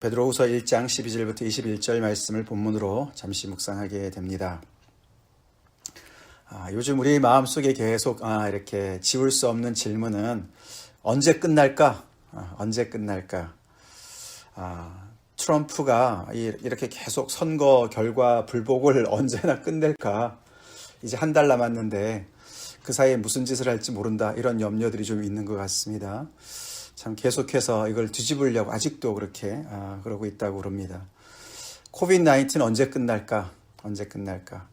베드로후서 1장 12절부터 21절 말씀을 본문으로 잠시 묵상하게 됩니다. 요즘 우리 마음속에 계속 이렇게 지울 수 없는 질문은 언제 끝날까? 언제 끝날까? 트럼프가 이렇게 계속 선거 결과 불복을 언제나 끝낼까? 이제 한 달 남았는데 그 사이에 무슨 짓을 할지 모른다. 이런 염려들이 좀 있는 것 같습니다. 참 계속해서 이걸 뒤집으려고 아직도 그렇게 그러고 있다고 그럽니다. 코비드-19 언제 끝날까? 언제 끝날까?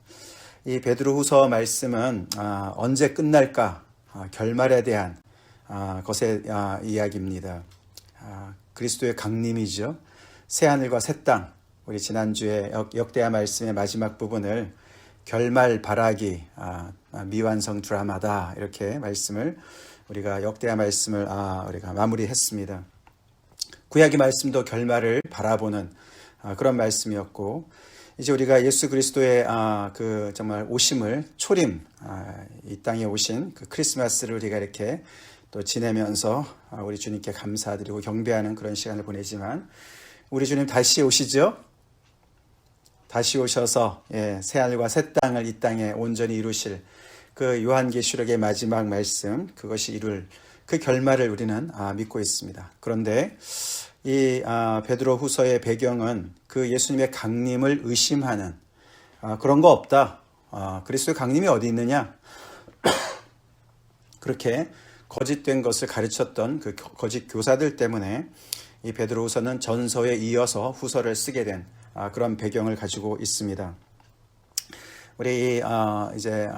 이 베드로후서 말씀은 언제 끝날까? 결말에 대한 것의 이야기입니다. 그리스도의 강림이죠. 새하늘과 새 땅, 우리 지난주에 역대하 말씀의 마지막 부분을 결말 바라기, 미완성 드라마다 이렇게 말씀을 우리가 역대하 말씀을 우리가 마무리했습니다. 구약의 말씀도 결말을 바라보는 그런 말씀이었고, 이제 우리가 예수 그리스도의 그 정말 오심을 초림, 이 땅에 오신 그 크리스마스를 우리가 이렇게 또 지내면서 우리 주님께 감사드리고 경배하는 그런 시간을 보내지만, 우리 주님 다시 오시죠? 다시 오셔서 새하늘과 새 땅을 이 땅에 온전히 이루실 그 요한계시록의 마지막 말씀, 그것이 이룰 그 결말을 우리는 믿고 있습니다. 그런데 이 베드로후서의 배경은 그 예수님의 강림을 의심하는 그런 거 없다. 그리스도의 강림이 어디 있느냐? 그렇게 거짓된 것을 가르쳤던 그 거짓 교사들 때문에 이 베드로후서는 전서에 이어서 후서를 쓰게 된 그런 배경을 가지고 있습니다. 우리 이제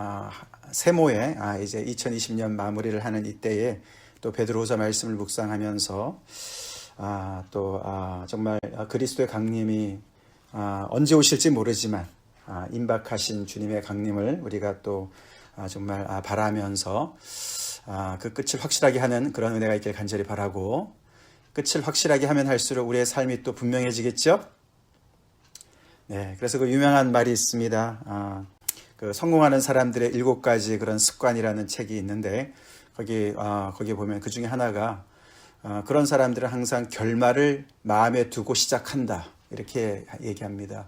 세모에 이제 2020년 마무리를 하는 이때에 또 베드로후서 말씀을 묵상하면서 또 정말 그리스도의 강림이 언제 오실지 모르지만 임박하신 주님의 강림을 우리가 또 정말 바라면서 그 끝을 확실하게 하는 그런 은혜가 있길 간절히 바라고, 끝을 확실하게 하면 할수록 우리의 삶이 또 분명해지겠죠? 네, 그래서 그 유명한 말이 있습니다. 그 성공하는 사람들의 7가지 그런 습관이라는 책이 있는데 거기 보면 그 중에 하나가 그런 사람들은 항상 결말을 마음에 두고 시작한다, 이렇게 얘기합니다.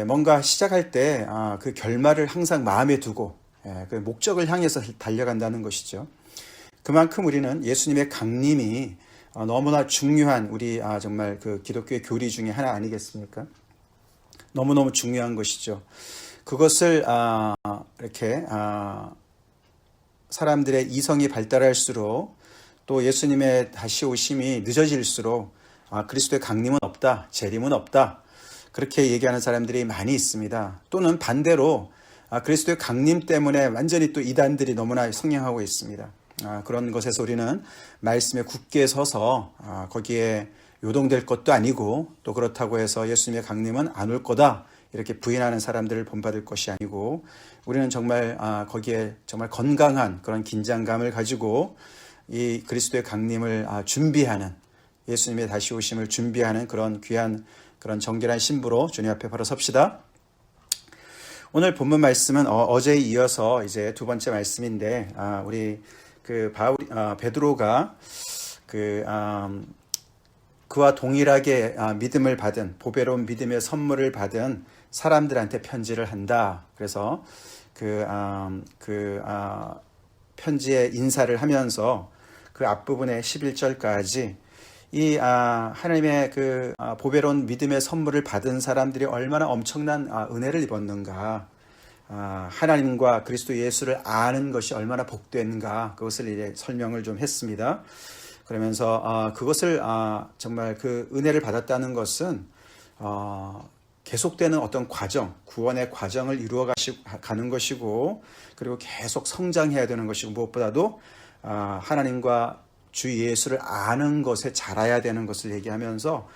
뭔가 시작할 때 그 결말을 항상 마음에 두고 그 목적을 향해서 달려간다는 것이죠. 그만큼 우리는 예수님의 강림이 너무나 중요한 우리 정말 그 기독교의 교리 중에 하나 아니겠습니까? 너무너무 중요한 것이죠. 그것을 이렇게 사람들의 이성이 발달할수록, 또 예수님의 다시 오심이 늦어질수록 그리스도의 강림은 없다, 재림은 없다, 그렇게 얘기하는 사람들이 많이 있습니다. 또는 반대로 그리스도의 강림 때문에 완전히 또 이단들이 너무나 성행하고 있습니다. 그런 것에서 우리는 말씀에 굳게 서서 거기에 요동될 것도 아니고, 또 그렇다고 해서 예수님의 강림은 안 올 거다 이렇게 부인하는 사람들을 본받을 것이 아니고, 우리는 정말 거기에 정말 건강한 그런 긴장감을 가지고 이 그리스도의 강림을 준비하는, 예수님의 다시 오심을 준비하는 그런 귀한 그런 정결한 신부로 주님 앞에 바로 섭시다. 오늘 본문 말씀은 어제에 이어서 이제 두 번째 말씀인데, 우리 그 베드로가 그와 동일하게 믿음을 받은, 보배로운 믿음의 선물을 받은 사람들한테 편지를 한다. 그래서 편지에 인사를 하면서 그 앞부분의 11절까지 이 하나님의 그 보배로운 믿음의 선물을 받은 사람들이 얼마나 엄청난 은혜를 입었는가, 하나님과 그리스도 예수를 아는 것이 얼마나 복됐는가, 그것을 이제 설명을 좀 했습니다. 그러면서 그것을 정말 그 은혜를 받았다는 것은 계속되는 어떤 과정, 구원의 과정을 이루어 가는 것이고, 그리고 계속 성장해야 되는 것이고, 무엇보다도 하나님과 주 예수를 아는 것에 자라야 되는 것을 얘기하면서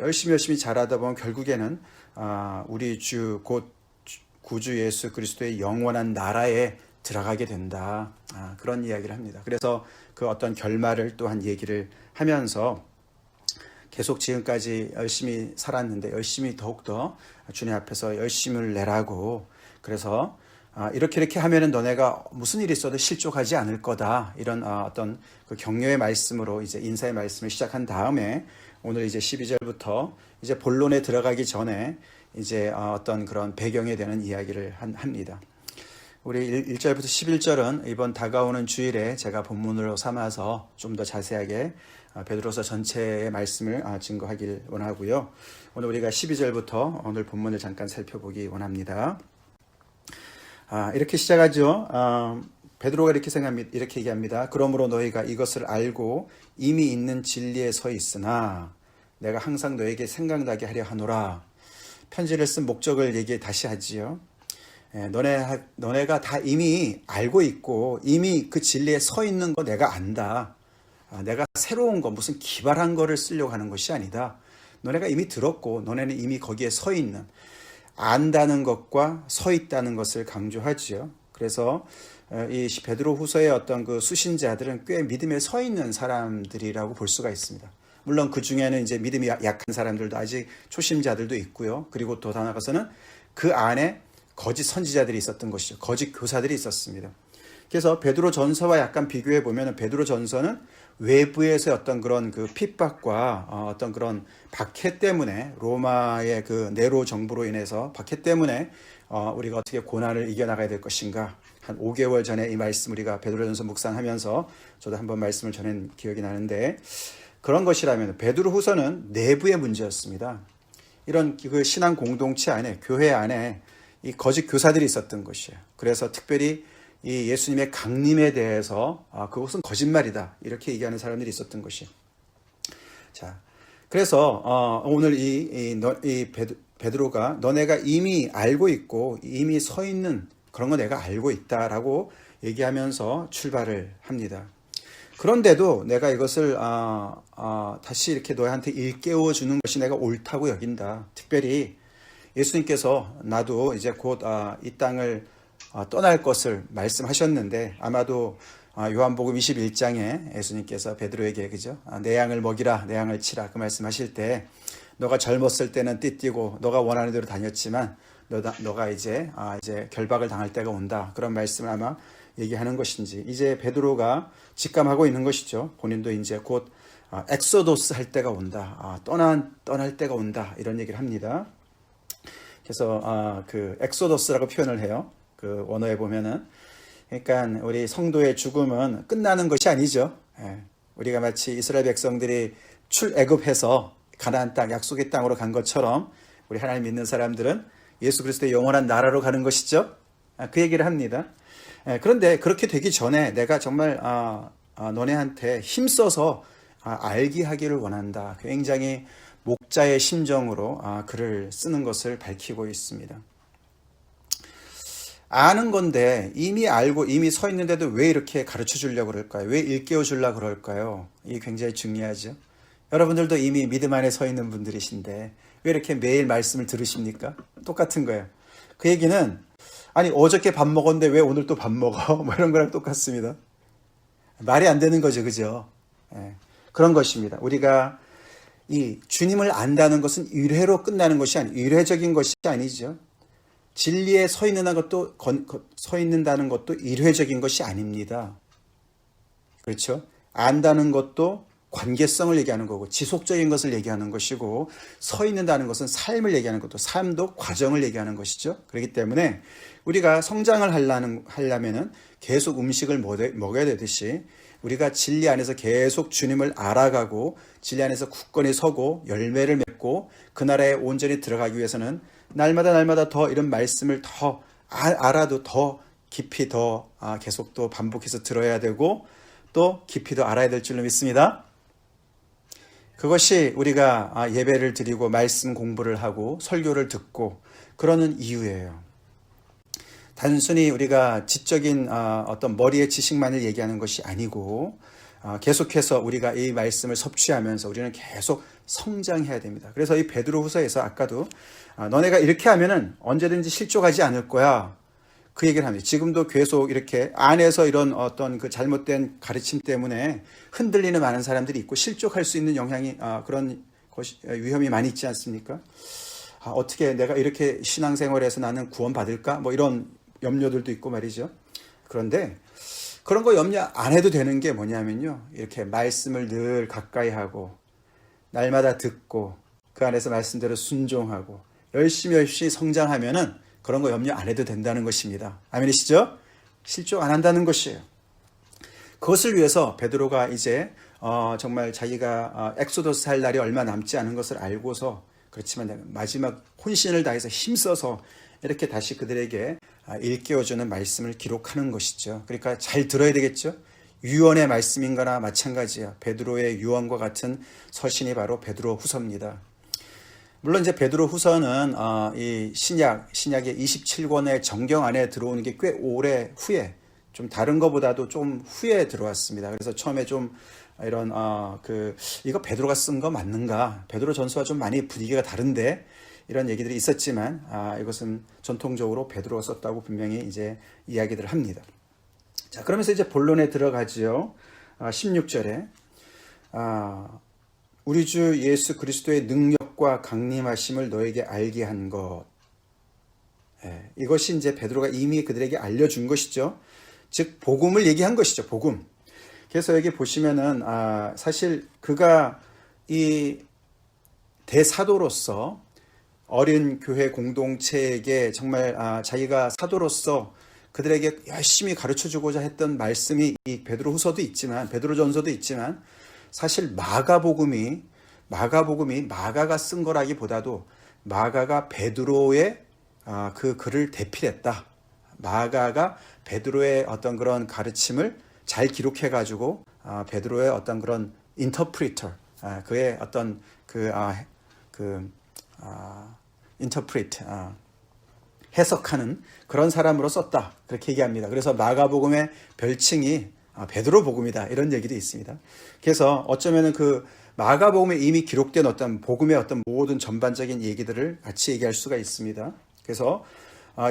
열심히 자라다 보면 결국에는 우리 주 곧 구주 예수 그리스도의 영원한 나라에 들어가게 된다, 그런 이야기를 합니다. 그래서 그 어떤 결말을 또한 얘기를 하면서 계속 지금까지 열심히 살았는데 열심히 더욱더 주님 앞에서 열심을 내라고, 그래서 이렇게 하면은 너네가 무슨 일이 있어도 실족하지 않을 거다, 이런 어떤 그 격려의 말씀으로 이제 인사의 말씀을 시작한 다음에 오늘 이제 12절부터 이제 본론에 들어가기 전에 이제 어떤 그런 배경에 대한 이야기를 합니다. 우리 1절부터 11절은 이번 다가오는 주일에 제가 본문으로 삼아서 좀 더 자세하게 베드로서 전체의 말씀을 증거하길 원하고요. 오늘 우리가 12절부터 오늘 본문을 잠깐 살펴보기 원합니다. 이렇게 시작하죠. 베드로가 이렇게 얘기합니다. 그러므로 너희가 이것을 알고 이미 있는 진리에 서 있으나 내가 항상 너에게 생각나게 하려 하노라. 편지를 쓴 목적을 다시 하지요. 너네가 다 이미 알고 있고 이미 그 진리에 서 있는 거 내가 안다. 내가 새로운 거 무슨 기발한 거를 쓰려고 하는 것이 아니다. 너네가 이미 들었고 너네는 이미 거기에 서 있는, 안다는 것과 서 있다는 것을 강조하지요. 그래서 이 베드로 후서의 어떤 그 수신자들은 꽤 믿음에 서 있는 사람들이라고 볼 수가 있습니다. 물론 그 중에는 이제 믿음이 약한 사람들도 아직 초심자들도 있고요. 그리고 또 나아가서는 그 안에 거짓 선지자들이 있었던 것이죠. 거짓 교사들이 있었습니다. 그래서 베드로 전서와 약간 비교해 보면 베드로 전서는 외부에서의 어떤 그런 그 핍박과 어떤 그런 박해 때문에, 로마의 그 네로 정부로 인해서 박해 때문에 우리가 어떻게 고난을 이겨나가야 될 것인가, 한 5개월 전에 이 말씀 우리가 베드로전서 묵상하면서 저도 한번 말씀을 전한 기억이 나는데, 그런 것이라면 베드로 후서는 내부의 문제였습니다. 이런 그 신앙 공동체 안에, 교회 안에 이 거짓 교사들이 있었던 것이에요. 그래서 특별히 이 예수님의 강림에 대해서 그것은 거짓말이다 이렇게 얘기하는 사람들이 있었던 것이에요. 자, 그래서 오늘 이 베드로가 너네가 이미 알고 있고 이미 서 있는 그런 거 내가 알고 있다라고 얘기하면서 출발을 합니다. 그런데도 내가 이것을 다시 이렇게 너희한테 일깨워 주는 것이 내가 옳다고 여긴다. 특별히 예수님께서 나도 이제 곧 이 땅을 떠날 것을 말씀하셨는데, 아마도 요한복음 21장에 예수님께서 베드로에게 그죠? 내 양을 먹이라, 내 양을 치라 그 말씀하실 때, 너가 젊었을 때는 띠띠고 너가 원하는 대로 다녔지만 너가 이제 결박을 당할 때가 온다. 그런 말씀을 아마 얘기하는 것인지, 이제 베드로가 직감하고 있는 것이죠. 본인도 이제 곧 엑소도스 할 때가 온다. 떠날 때가 온다. 이런 얘기를 합니다. 그래서 그 엑소도스라고 표현을 해요. 그 원어에 보면은, 그러니까 우리 성도의 죽음은 끝나는 것이 아니죠. 우리가 마치 이스라엘 백성들이 출애굽해서 가나안 땅, 약속의 땅으로 간 것처럼 우리 하나님 믿는 사람들은 예수 그리스도의 영원한 나라로 가는 것이죠. 그 얘기를 합니다. 그런데 그렇게 되기 전에 내가 정말 너네한테 힘써서 알게 하기를 원한다. 굉장히 목자의 심정으로 글을 쓰는 것을 밝히고 있습니다. 아는 건데 이미 알고 이미 서 있는데도 왜 이렇게 가르쳐 주려고 그럴까요? 왜 일깨워 주려고 그럴까요? 이게 굉장히 중요하죠. 여러분들도 이미 믿음 안에 서 있는 분들이신데 왜 이렇게 매일 말씀을 들으십니까? 똑같은 거예요. 그 얘기는, 아니 어저께 밥 먹었는데 왜 오늘 또 밥 먹어? 뭐 이런 거랑 똑같습니다. 말이 안 되는 거죠. 그죠? 그런 것입니다. 우리가 이 주님을 안다는 것은 의뢰로 끝나는 것이 의뢰적인 것이 아니죠. 진리에 서 있는다는 것도 일회적인 것이 아닙니다. 그렇죠? 안다는 것도 관계성을 얘기하는 거고 지속적인 것을 얘기하는 것이고, 서 있는다는 것은 삶을 얘기하는 것도, 삶도 과정을 얘기하는 것이죠. 그렇기 때문에 우리가 성장을 하려면은 계속 음식을 먹어야 되듯이 우리가 진리 안에서 계속 주님을 알아가고 진리 안에서 굳건히 서고 열매를 맺고 그 나라에 온전히 들어가기 위해서는 날마다 더 이런 말씀을 더 알아도 더 깊이 더 계속 또 반복해서 들어야 되고 또 깊이 더 알아야 될 줄로 믿습니다. 그것이 우리가 예배를 드리고 말씀 공부를 하고 설교를 듣고 그러는 이유예요. 단순히 우리가 지적인 어떤 머리의 지식만을 얘기하는 것이 아니고 계속해서 우리가 이 말씀을 섭취하면서 우리는 계속 성장해야 됩니다. 그래서 이 베드로후서에서 아까도 너네가 이렇게 하면은 언제든지 실족하지 않을 거야. 그 얘기를 합니다. 지금도 계속 이렇게 안에서 이런 어떤 그 잘못된 가르침 때문에 흔들리는 많은 사람들이 있고 실족할 수 있는 영향이 그런 것이 위험이 많이 있지 않습니까? 어떻게 내가 이렇게 신앙생활에서 나는 구원받을까? 뭐 이런 염려들도 있고 말이죠. 그런데 그런 거 염려 안 해도 되는 게 뭐냐면요. 이렇게 말씀을 늘 가까이 하고 날마다 듣고 그 안에서 말씀대로 순종하고 열심히 성장하면은 그런 거 염려 안 해도 된다는 것입니다. 아멘이시죠? 실족 안 한다는 것이에요. 그것을 위해서 베드로가 이제 정말 자기가 엑소더스 할 날이 얼마 남지 않은 것을 알고서, 그렇지만 마지막 혼신을 다해서 힘써서 이렇게 다시 그들에게 일깨워주는 말씀을 기록하는 것이죠. 그러니까 잘 들어야 되겠죠. 유언의 말씀인 거나 마찬가지야. 베드로의 유언과 같은 서신이 바로 베드로 후서입니다. 물론 이제 베드로 후서는 이 신약의 27권의 정경 안에 들어오는 게 꽤 오래 후에, 좀 다른 것보다도 좀 후에 들어왔습니다. 그래서 처음에 좀 이런 이거 베드로가 쓴 거 맞는가? 베드로 전서와 좀 많이 분위기가 다른데, 이런 얘기들이 있었지만 이것은 전통적으로 베드로가 썼다고 분명히 이제 이야기들을 합니다. 자, 그러면서 이제 본론에 들어가지요. 16절에 우리 주 예수 그리스도의 능력과 강림하심을 너에게 알게 한 것. 이것이 이제 베드로가 이미 그들에게 알려준 것이죠. 즉 복음을 얘기한 것이죠. 복음. 그래서 여기 보시면은 사실 그가 이 대사도로서 어린 교회 공동체에게 정말 자기가 사도로서 그들에게 열심히 가르쳐주고자 했던 말씀이 이 베드로후서도 있지만, 베드로전서도 있지만, 사실 마가복음이 마가가 쓴 거라기보다도 마가가 베드로의 그 글을 대필했다. 마가가 베드로의 어떤 그런 가르침을 잘 기록해가지고 베드로의 어떤 그런 인터프리터, 그의 어떤 인터프리트, 해석하는 그런 사람으로 썼다. 그렇게 얘기합니다. 그래서 마가복음의 별칭이 베드로 복음이다. 이런 얘기도 있습니다. 그래서 어쩌면은 그 마가복음에 이미 기록된 어떤 복음의 어떤 모든 전반적인 얘기들을 같이 얘기할 수가 있습니다. 그래서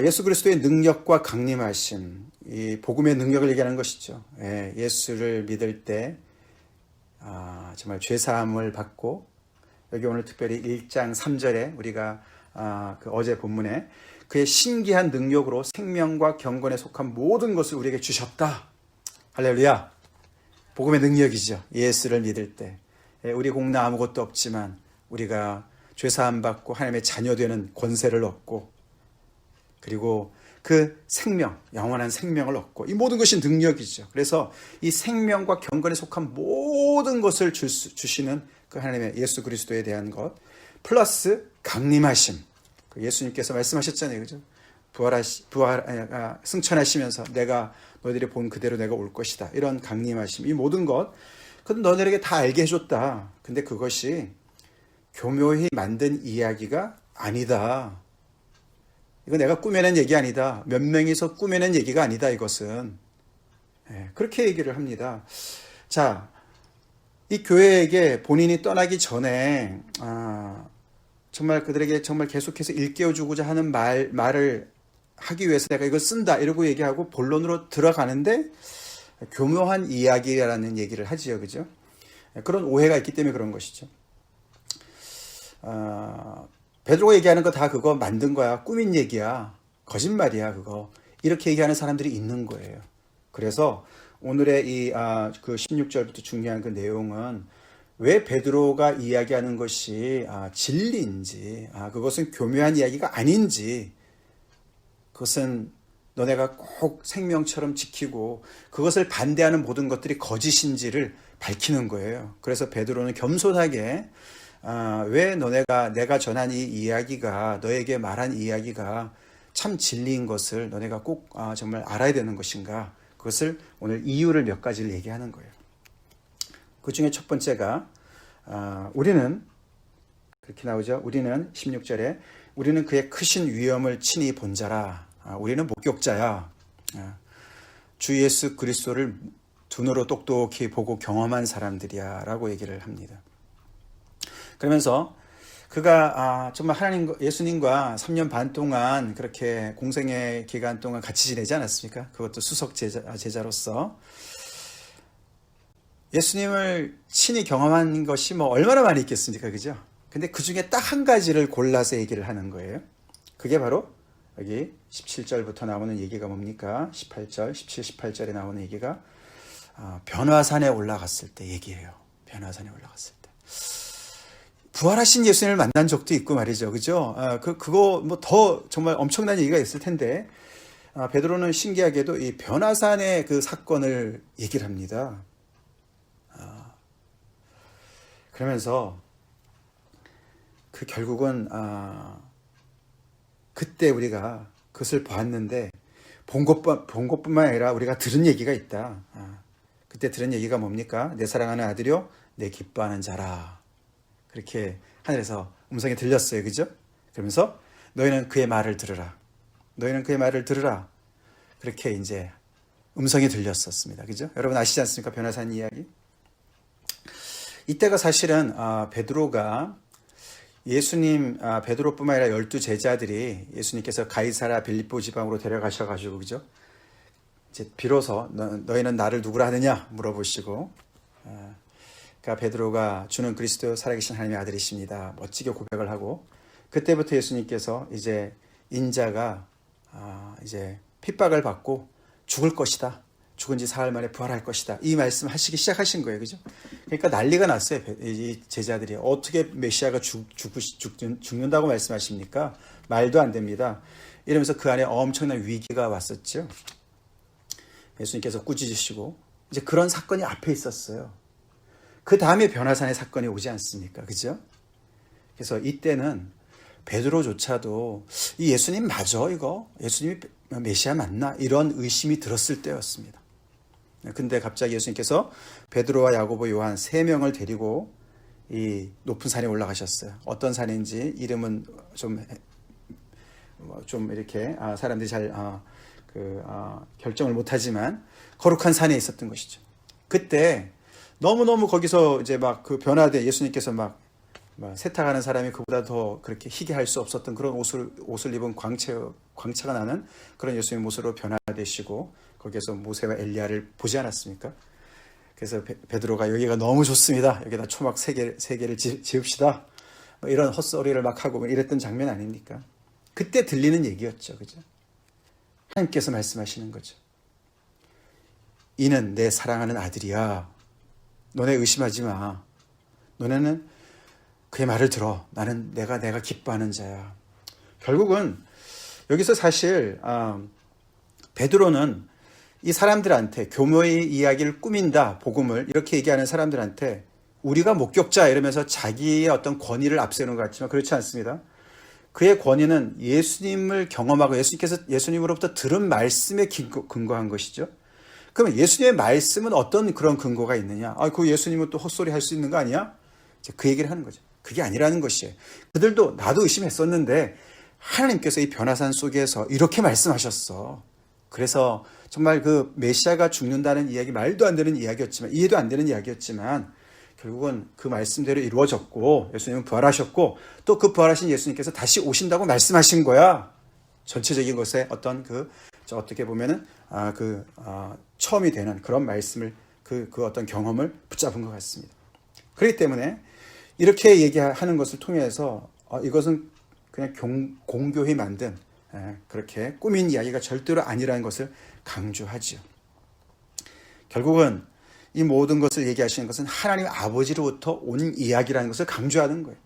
예수 그리스도의 능력과 강림하심, 이 복음의 능력을 얘기하는 것이죠. 예수를 믿을 때 정말 죄사함을 받고, 여기 오늘 특별히 1장 3절에 우리가 그 어제 본문에 그의 신기한 능력으로 생명과 경건에 속한 모든 것을 우리에게 주셨다. 할렐루야. 복음의 능력이죠. 예수를 믿을 때 우리 공나 아무것도 없지만 우리가 죄사함 받고 하나님의 자녀 되는 권세를 얻고, 그리고 그 생명, 영원한 생명을 얻고, 이 모든 것이 능력이죠. 그래서 이 생명과 경건에 속한 모든 것을 주시는 그 하나님의 예수 그리스도에 대한 것, 플러스 강림하심. 예수님께서 말씀하셨잖아요. 그죠? 승천하시면서 내가 너희들이 본 그대로 내가 올 것이다. 이런 강림하심, 이 모든 것, 그건 너희들에게 다 알게 해줬다. 근데 그것이 교묘히 만든 이야기가 아니다. 이거 내가 꾸며낸 얘기 아니다. 몇 명이서 꾸며낸 얘기가 아니다. 이것은. 그렇게 얘기를 합니다. 자, 이 교회에게 본인이 떠나기 전에 정말 그들에게 정말 계속해서 일깨워주고자 하는 말을 하기 위해서 내가 이걸 쓴다 이러고 얘기하고 본론으로 들어가는데 교묘한 이야기라는 얘기를 하지요. 그죠? 그런 오해가 있기 때문에 그런 것이죠. 베드로가 얘기하는 거 다 그거 만든 거야. 꾸민 얘기야. 거짓말이야, 그거. 이렇게 얘기하는 사람들이 있는 거예요. 그래서 오늘의 이 그 16절부터 중요한 그 내용은 왜 베드로가 이야기하는 것이 진리인지, 그것은 교묘한 이야기가 아닌지, 그것은 너네가 꼭 생명처럼 지키고 그것을 반대하는 모든 것들이 거짓인지를 밝히는 거예요. 그래서 베드로는 겸손하게 왜 내가 전한 이 이야기가, 너에게 말한 이야기가 참 진리인 것을 너네가 꼭 정말 알아야 되는 것인가, 그것을 오늘 이유를 몇 가지를 얘기하는 거예요. 그 중에 첫 번째가 우리는, 그렇게 나오죠. 우리는 16절에 우리는 그의 크신 위엄을 친히 본 자라. 우리는 목격자야. 주 예수 그리스도를 두 눈으로 똑똑히 보고 경험한 사람들이야 라고 얘기를 합니다. 그러면서 그가 정말 예수님과 3년 반 동안 그렇게 공생의 기간 동안 같이 지내지 않았습니까? 그것도 수석 제자로서 예수님을 친히 경험한 것이 뭐 얼마나 많이 있겠습니까? 그죠? 근데 그 중에 딱 한 가지를 골라서 얘기를 하는 거예요. 그게 바로 여기 17절부터 나오는 얘기가 뭡니까? 18절, 17, 18절에 나오는 얘기가 변화산에 올라갔을 때 얘기예요. 변화산에 올라갔을 때. 부활하신 예수님을 만난 적도 있고 말이죠. 그죠? 그거 뭐 더 정말 엄청난 얘기가 있을 텐데, 베드로는 신기하게도 이 변화산의 그 사건을 얘기를 합니다. 그러면서 결국은 그때 우리가 그것을 봤는데 본 것뿐만 아니라 우리가 들은 얘기가 있다. 그때 들은 얘기가 뭡니까? 내 사랑하는 아들이요, 내 기뻐하는 자라. 그렇게 하늘에서 음성이 들렸어요. 그죠? 그러면서 너희는 그의 말을 들으라. 너희는 그의 말을 들으라. 그렇게 이제 음성이 들렸었습니다. 그죠? 여러분 아시지 않습니까? 변화산 이야기. 이때가 사실은 베드로가 예수님, 베드로뿐만 아니라 12 제자들이 예수님께서 가이사랴 빌립보 지방으로 데려가셔가지고, 그죠? 이제 비로소 너희는 나를 누구라 하느냐 물어보시고, 그러니까 베드로가 주는 그리스도 살아계신 하나님의 아들이십니다. 멋지게 고백을 하고, 그때부터 예수님께서 이제 인자가 이제 핍박을 받고 죽을 것이다. 죽은 지 사흘 만에 부활할 것이다. 이 말씀 하시기 시작하신 거예요. 그죠? 그러니까 난리가 났어요. 이 제자들이. 어떻게 메시아가 죽는다고 말씀하십니까? 말도 안 됩니다. 이러면서 그 안에 엄청난 위기가 왔었죠. 예수님께서 꾸짖으시고, 이제 그런 사건이 앞에 있었어요. 그 다음에 변화산의 사건이 오지 않습니까? 그죠? 그래서 이때는 베드로조차도 이 예수님 맞아 이거? 예수님이 메시아 맞나? 이런 의심이 들었을 때였습니다. 근데 갑자기 예수님께서 베드로와 야고보, 요한 3명을 데리고 이 높은 산에 올라가셨어요. 어떤 산인지 이름은 좀 이렇게 사람들이 잘 결정을 못하지만 거룩한 산에 있었던 것이죠. 그때 너무너무 거기서 이제 막 그 변화돼 예수님께서 막 세탁하는 사람이 그보다 더 그렇게 희게 할 수 없었던 그런 옷을 입은 광채가 나는 그런 예수님의 모습으로 변화되시고, 거기에서 모세와 엘리야를 보지 않았습니까? 그래서 베드로가 여기가 너무 좋습니다. 여기다 초막 3개를 지읍시다. 뭐 이런 헛소리를 막 하고 이랬던 장면 아닙니까? 그때 들리는 얘기였죠. 그죠? 하나님께서 말씀하시는 거죠. 이는 내 사랑하는 아들이야. 너네 의심하지 마. 너네는 그의 말을 들어. 나는 내가 기뻐하는 자야. 결국은 여기서 사실 베드로는 이 사람들한테 교묘의 이야기를 꾸민다, 복음을 이렇게 얘기하는 사람들한테 우리가 목격자 이러면서 자기의 어떤 권위를 앞세우는 것 같지만 그렇지 않습니다. 그의 권위는 예수님을 경험하고 예수님께서 예수님으로부터 들은 말씀에 근거한 것이죠. 그러면 예수님의 말씀은 어떤 그런 근거가 있느냐? 그 예수님은 또 헛소리 할 수 있는 거 아니야? 그 얘기를 하는 거죠. 그게 아니라는 것이에요. 그들도 나도 의심했었는데 하나님께서 이 변화산 속에서 이렇게 말씀하셨어. 그래서 정말 그 메시아가 죽는다는 이야기, 말도 안 되는 이야기였지만, 이해도 안 되는 이야기였지만 결국은 그 말씀대로 이루어졌고 예수님은 부활하셨고 또 그 부활하신 예수님께서 다시 오신다고 말씀하신 거야. 전체적인 것에 어떤 어떻게 보면은 처음이 되는 그런 말씀을 그 어떤 경험을 붙잡은 것 같습니다. 그렇기 때문에 이렇게 얘기하는 것을 통해서 이것은 그냥 공교히 만든 그렇게 꾸민 이야기가 절대로 아니라는 것을 강조하죠. 결국은 이 모든 것을 얘기하시는 것은 하나님 아버지로부터 온 이야기라는 것을 강조하는 거예요.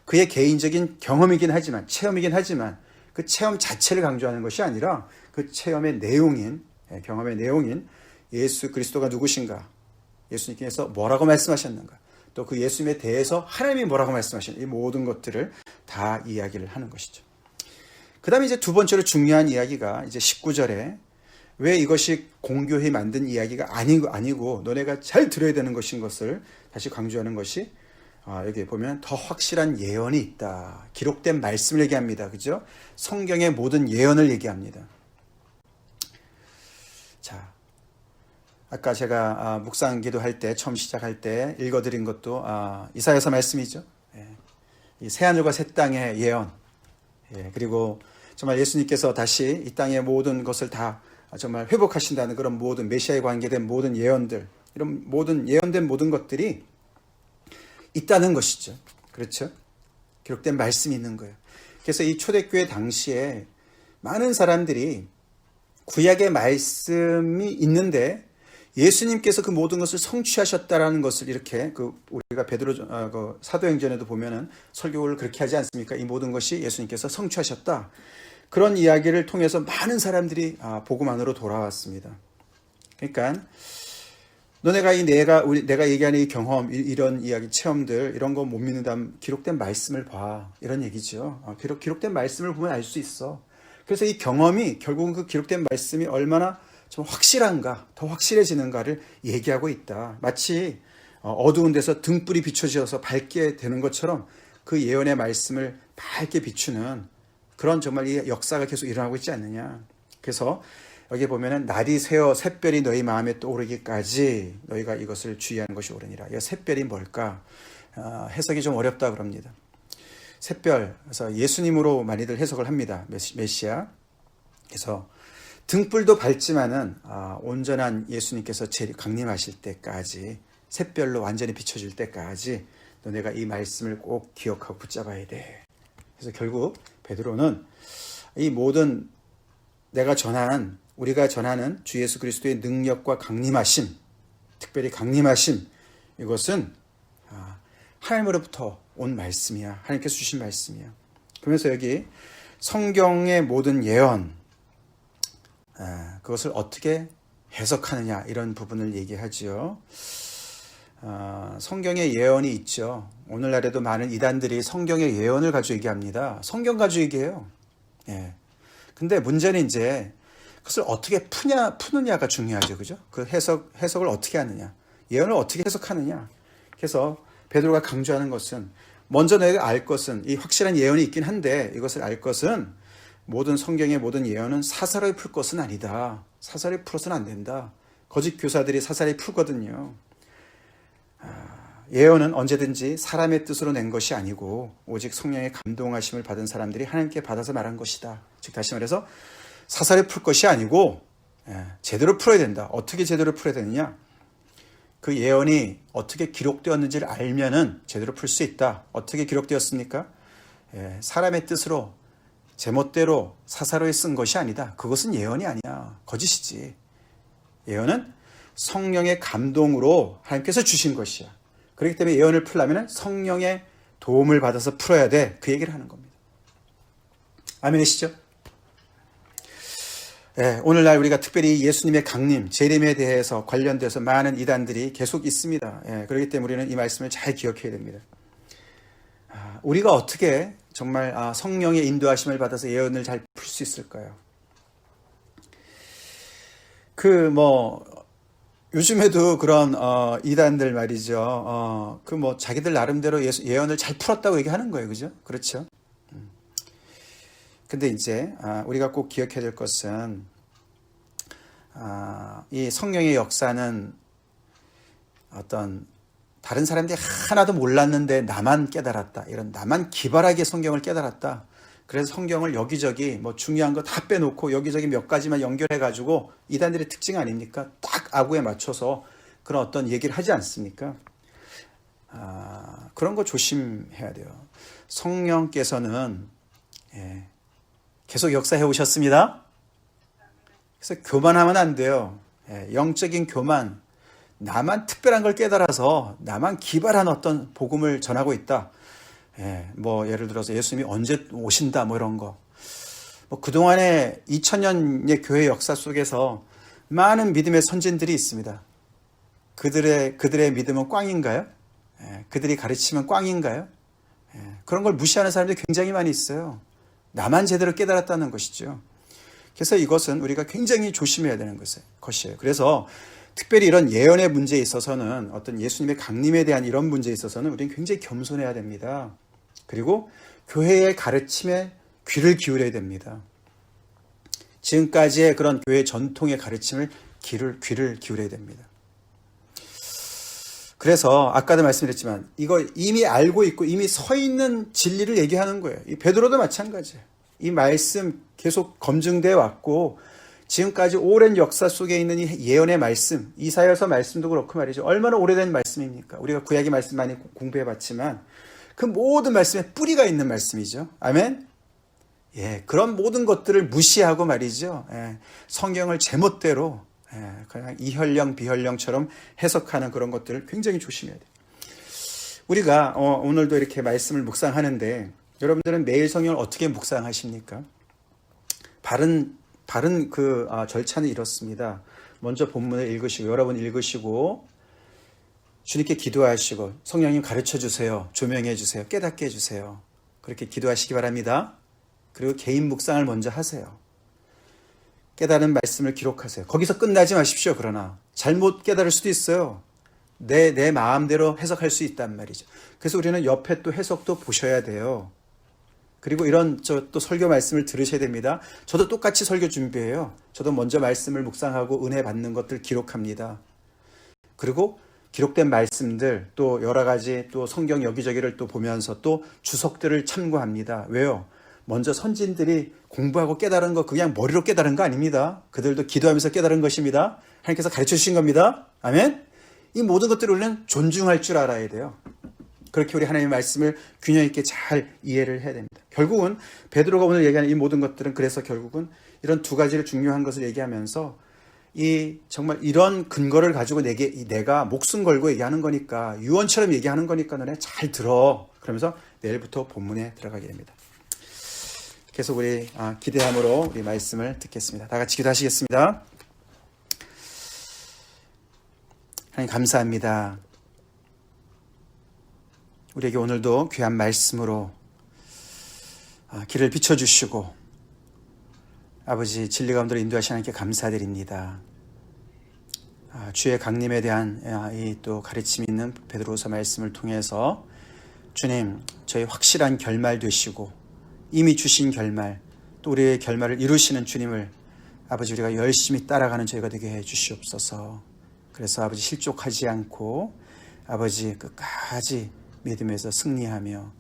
그의 개인적인 경험이긴 하지만, 체험이긴 하지만 그 체험 자체를 강조하는 것이 아니라 그 체험의 내용인, 경험의 내용인 예수 그리스도가 누구신가, 예수님께서 뭐라고 말씀하셨는가, 또 그 예수님에 대해서 하나님이 뭐라고 말씀하시는가, 이 모든 것들을 다 이야기를 하는 것이죠. 그 다음에 이제 두 번째로 중요한 이야기가 이제 19절에 왜 이것이 공교히 만든 이야기가 아니고 너네가 잘 들어야 되는 것인 것을 다시 강조하는 것이 여기 보면 더 확실한 예언이 있다. 기록된 말씀을 얘기합니다. 그죠? 성경의 모든 예언을 얘기합니다. 자, 아까 제가 묵상 기도할 때 처음 시작할 때 읽어드린 것도 이사야서 말씀이죠. 이 새하늘과 새 땅의 예언, 그리고 정말 예수님께서 다시 이 땅의 모든 것을 다 정말 회복하신다는 그런 모든 메시아에 관계된 모든 예언들, 이런 모든 예언된 모든 것들이 있다는 것이죠. 그렇죠? 기록된 말씀이 있는 거예요. 그래서 이 초대교회 당시에 많은 사람들이 구약의 말씀이 있는데 예수님께서 그 모든 것을 성취하셨다라는 것을 이렇게 우리가 베드로 사도행전에도 보면은 설교를 그렇게 하지 않습니까? 이 모든 것이 예수님께서 성취하셨다. 그런 이야기를 통해서 많은 사람들이 복음 안으로 돌아왔습니다. 그러니까 내가 얘기하는 이 경험, 이런 이야기, 체험들, 이런 거 못 믿는다면 기록된 말씀을 봐. 이런 얘기죠. 기록된 말씀을 보면 알 수 있어. 그래서 이 경험이 결국은 그 기록된 말씀이 얼마나 좀 확실한가, 더 확실해지는가를 얘기하고 있다. 마치 어두운 데서 등불이 비춰져서 밝게 되는 것처럼 그 예언의 말씀을 밝게 비추는 그런 정말 이 역사가 계속 일어나고 있지 않느냐. 그래서 여기 보면은 날이 새어 샛별이 너희 마음에 떠오르기까지 너희가 이것을 주의하는 것이 옳으니라. 이 샛별이 뭘까? 해석이 좀 어렵다 그럽니다. 샛별, 그래서 예수님으로 많이들 해석을 합니다. 메시아. 그래서 등불도 밝지만은 온전한 예수님께서 강림하실 때까지, 샛별로 완전히 비춰질 때까지 너네가 이 말씀을 꼭 기억하고 붙잡아야 돼. 그래서 결국 베드로는 이 모든 우리가 전하는 주 예수 그리스도의 능력과 강림하심, 특별히 강림하심, 이것은 하나님으로부터 온 말씀이야. 하나님께서 주신 말씀이야. 그러면서 여기 성경의 모든 예언, 그것을 어떻게 해석하느냐, 이런 부분을 얘기하지요. 성경의 예언이 있죠. 오늘날에도 많은 이단들이 성경의 예언을 가지고 얘기합니다. 성경 가지고 얘기해요. 예. 근데 문제는 이제 그것을 어떻게 푸느냐가 중요하죠. 그죠? 그 해석을 어떻게 하느냐. 예언을 어떻게 해석하느냐. 그래서 베드로가 강조하는 것은, 먼저 너희가 알 것은, 이 확실한 예언이 있긴 한데 이것을 알 것은, 모든 성경의 모든 예언은 사사로이 풀 것은 아니다. 사사로이 풀어서는 안 된다. 거짓 교사들이 사사로이 풀거든요. 예언은 언제든지 사람의 뜻으로 낸 것이 아니고 오직 성령의 감동하심을 받은 사람들이 하나님께 받아서 말한 것이다. 즉 다시 말해서 사사로이 풀 것이 아니고 제대로 풀어야 된다. 어떻게 제대로 풀어야 되느냐? 그 예언이 어떻게 기록되었는지를 알면은 제대로 풀 수 있다. 어떻게 기록되었습니까? 사람의 뜻으로 제멋대로 사사로이 쓴 것이 아니다. 그것은 예언이 아니야. 거짓이지. 예언은 성령의 감동으로 하나님께서 주신 것이야. 그렇기 때문에 예언을 풀려면 성령의 도움을 받아서 풀어야 돼. 그 얘기를 하는 겁니다. 아멘이시죠? 오늘날 우리가 특별히 예수님의 강림, 재림에 대해서 관련돼서 많은 이단들이 계속 있습니다. 그렇기 때문에 우리는 이 말씀을 잘 기억해야 됩니다. 우리가 어떻게 정말 성령의 인도하심을 받아서 예언을 잘 풀 수 있을까요? 요즘에도 그런 이단들 말이죠. 자기들 나름대로 예언을 잘 풀었다고 얘기하는 거예요. 그죠? 그렇죠? 근데 이제 우리가 꼭 기억해야 될 것은 이 성령의 역사는 어떤 다른 사람들이 하나도 몰랐는데 나만 깨달았다. 이런 나만 기발하게 성경을 깨달았다. 그래서 성경을 여기저기 중요한 거 다 빼놓고 여기저기 몇 가지만 연결해가지고 이단들의 특징 아닙니까? 딱 아구에 맞춰서 그런 어떤 얘기를 하지 않습니까? 그런 거 조심해야 돼요. 성령께서는 계속 역사해 오셨습니다. 그래서 교만하면 안 돼요. 영적인 교만, 나만 특별한 걸 깨달아서 나만 기발한 어떤 복음을 전하고 있다. 예를 들어서 예수님이 언제 오신다 이런 거. 그동안에 2000년의 교회 역사 속에서 많은 믿음의 선진들이 있습니다. 그들의 믿음은 꽝인가요? 그들이 가르치면 꽝인가요? 그런 걸 무시하는 사람들이 굉장히 많이 있어요. 나만 제대로 깨달았다는 것이죠. 그래서 이것은 우리가 굉장히 조심해야 되는 것이에요. 그래서 특별히 이런 예언의 문제에 있어서는, 어떤 예수님의 강림에 대한 이런 문제에 있어서는 우리는 굉장히 겸손해야 됩니다. 그리고 교회의 가르침에 귀를 기울여야 됩니다. 지금까지의 그런 교회 전통의 가르침을 귀를 기울여야 됩니다. 그래서 아까도 말씀드렸지만 이거 이미 알고 있고 이미 서 있는 진리를 얘기하는 거예요. 이 베드로도 마찬가지예요. 이 말씀 계속 검증되어 왔고 지금까지 오랜 역사 속에 있는 이 예언의 말씀, 이사야서 말씀도 그렇고 말이죠. 얼마나 오래된 말씀입니까? 우리가 구약의 말씀 많이 공부해봤지만 그 모든 말씀에 뿌리가 있는 말씀이죠. 아멘? 그런 모든 것들을 무시하고 말이죠. 성경을 제멋대로 그냥 이혈령 비혈령처럼 해석하는 그런 것들을 굉장히 조심해야 돼요. 우리가 오늘도 이렇게 말씀을 묵상하는데 여러분들은 매일 성경을 어떻게 묵상하십니까? 바른 절차는 이렇습니다. 먼저 본문을 읽으시고 여러분 읽으시고 주님께 기도하시고 성령님 가르쳐 주세요. 조명해 주세요. 깨닫게 해주세요. 그렇게 기도하시기 바랍니다. 그리고 개인 묵상을 먼저 하세요. 깨달은 말씀을 기록하세요. 거기서 끝나지 마십시오. 그러나 잘못 깨달을 수도 있어요. 내 마음대로 해석할 수 있단 말이죠. 그래서 우리는 옆에 또 해석도 보셔야 돼요. 그리고 이런 또 설교 말씀을 들으셔야 됩니다. 저도 똑같이 설교 준비해요. 저도 먼저 말씀을 묵상하고 은혜 받는 것들 기록합니다. 그리고 기록된 말씀들 또 여러 가지 또 성경 여기저기를 또 보면서 또 주석들을 참고합니다. 왜요? 먼저 선진들이 공부하고 깨달은 거 그냥 머리로 깨달은 거 아닙니다. 그들도 기도하면서 깨달은 것입니다. 하나님께서 가르쳐 주신 겁니다. 아멘. 이 모든 것들을 우리는 존중할 줄 알아야 돼요. 그렇게 우리 하나님의 말씀을 균형 있게 잘 이해를 해야 됩니다. 결국은 베드로가 오늘 얘기하는 이 모든 것들은 그래서 결국은 이런 두 가지를 중요한 것을 얘기하면서 정말 이런 근거를 가지고 내가 목숨 걸고 얘기하는 거니까 유언처럼 얘기하는 거니까 너네 잘 들어. 그러면서 내일부터 본문에 들어가게 됩니다. 계속 우리 기대함으로 우리 말씀을 듣겠습니다. 다 같이 기도하시겠습니다. 하나님 감사합니다. 우리에게 오늘도 귀한 말씀으로 길을 비춰주시고 아버지 진리 가운데로 인도하시는 하나님께 감사드립니다. 주의 강림에 대한 이 또 가르침이 있는 베드로서 말씀을 통해서 주님 저희 확실한 결말 되시고 이미 주신 결말 또 우리의 결말을 이루시는 주님을 아버지 우리가 열심히 따라가는 저희가 되게 해 주시옵소서. 그래서 아버지 실족하지 않고 아버지 끝까지 믿음에서 승리하며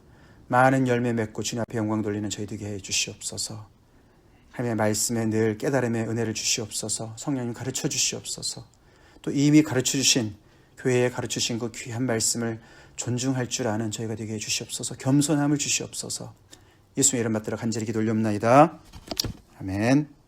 많은 열매 맺고 주님 앞에 영광 돌리는 저희 되게 해 주시옵소서. 하나님의 말씀에 늘 깨달음의 은혜를 주시옵소서. 성령님 가르쳐 주시옵소서. 또 이미 가르쳐 주신 교회에 가르쳐 주신 그 귀한 말씀을 존중할 줄 아는 저희가 되게 해 주시옵소서. 겸손함을 주시옵소서. 예수의 이름 받들어 간절히 기도 올려옵나이다. 아멘.